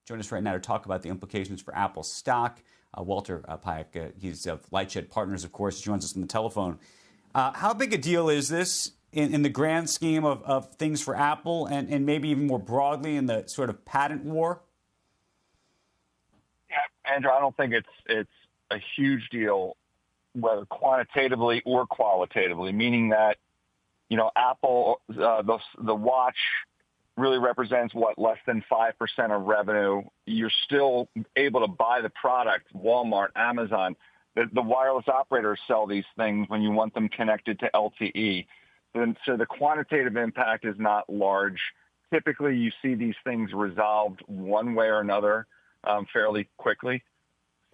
Join us right now to talk about the implications for Apple stock. Walter Piecyk, he's of LightShed Partners, of course, joins us on the telephone. How big a deal is this in the grand scheme of things for Apple and maybe even more broadly in the sort of patent war? Yeah, Andrew, I don't think it's a huge deal, whether quantitatively or qualitatively, meaning that, Apple, the watch really represents less than 5% of revenue. You're still able to buy the product, Walmart, Amazon. The wireless operators sell these things when you want them connected to LTE. And so the quantitative impact is not large. Typically, you see these things resolved one way or another fairly quickly.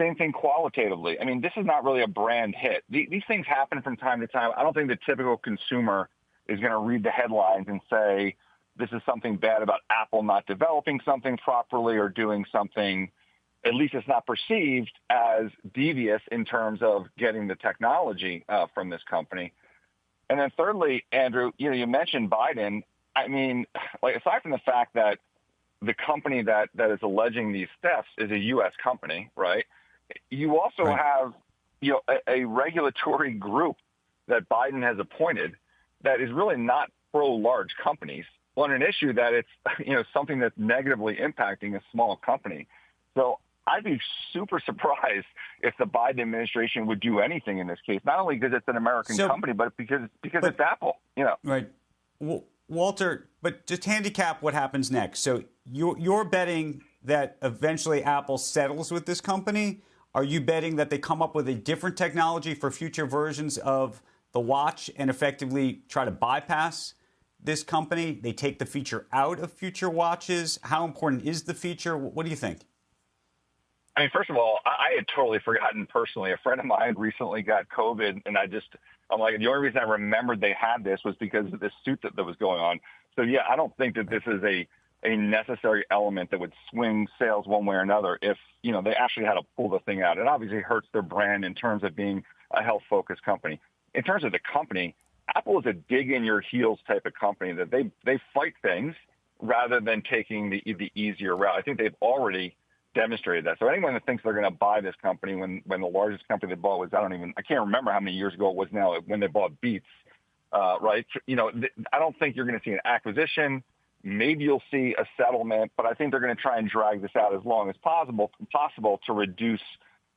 Same thing qualitatively. I mean, this is not really a brand hit. These things happen from time to time. I don't think the typical consumer is going to read the headlines and say, this is something bad about Apple not developing something properly or doing something, at least it's not perceived as devious in terms of getting the technology from this company. And then thirdly, Andrew, you mentioned Biden. I mean, aside from the fact that the company that is alleging these thefts is a U.S. company, right? You also have, a regulatory group that Biden has appointed that is really not pro-large companies on an issue that it's, something that's negatively impacting a small company. So I'd be super surprised if the Biden administration would do anything in this case, not only because it's an American company, but because it's Apple, Right. Well, Walter, but just handicap what happens next. So you're betting that eventually Apple settles with this company. Are you betting that they come up with a different technology for future versions of the watch and effectively try to bypass this company? They take the feature out of future watches. How important is the feature? What do you think? I mean, first of all, I had totally forgotten personally. A friend of mine recently got COVID, and I'm like, the only reason I remembered they had this was because of this suit that was going on. So, yeah, I don't think that this is a necessary element that would swing sales one way or another if, they actually had to pull the thing out. It obviously hurts their brand in terms of being a health-focused company. In terms of the company, Apple is a dig-in-your-heels type of company that they fight things rather than taking the easier route. I think they've already demonstrated that. So anyone that thinks they're going to buy this company when the largest company they bought was, I can't remember how many years ago it was now when they bought Beats, right? I don't think you're going to see an acquisition. Maybe you'll see a settlement, but I think they're going to try and drag this out as long as possible to reduce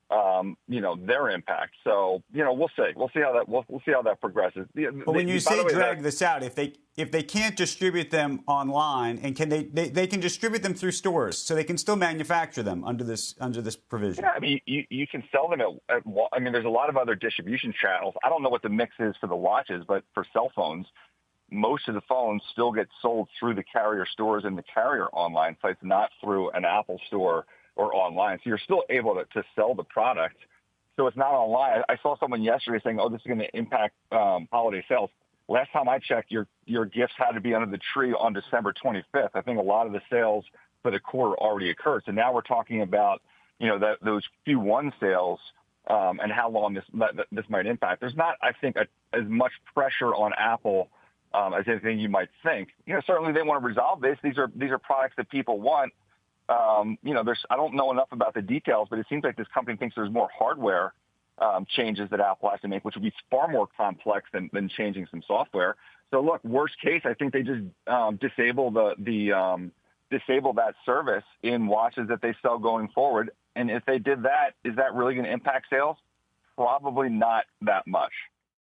their impact. So, we'll see. We'll see how that progresses. But when you say drag this out, if they can't distribute them online, and they can distribute them through stores, so they can still manufacture them under this provision. Yeah, I mean, you can sell them there's a lot of other distribution channels. I don't know what the mix is for the watches, but for cell phones, most of the phones still get sold through the carrier stores and the carrier online sites, not through an Apple store or online. So you're still able to sell the product. So it's not online. I saw someone yesterday saying, this is going to impact holiday sales. Last time I checked, your gifts had to be under the tree on December 25th. I think a lot of the sales for the quarter already occurred. So now we're talking about, those Q1 sales and how long this might impact. There's not, I think, as much pressure on Apple as anything you might think. Certainly they want to resolve this. These are products that people want. I don't know enough about the details, but it seems like this company thinks there's more hardware changes that Apple has to make, which would be far more complex than changing some software. So look, worst case, I think they just disable disable that service in watches that they sell going forward. And if they did that, is that really going to impact sales? Probably not that much.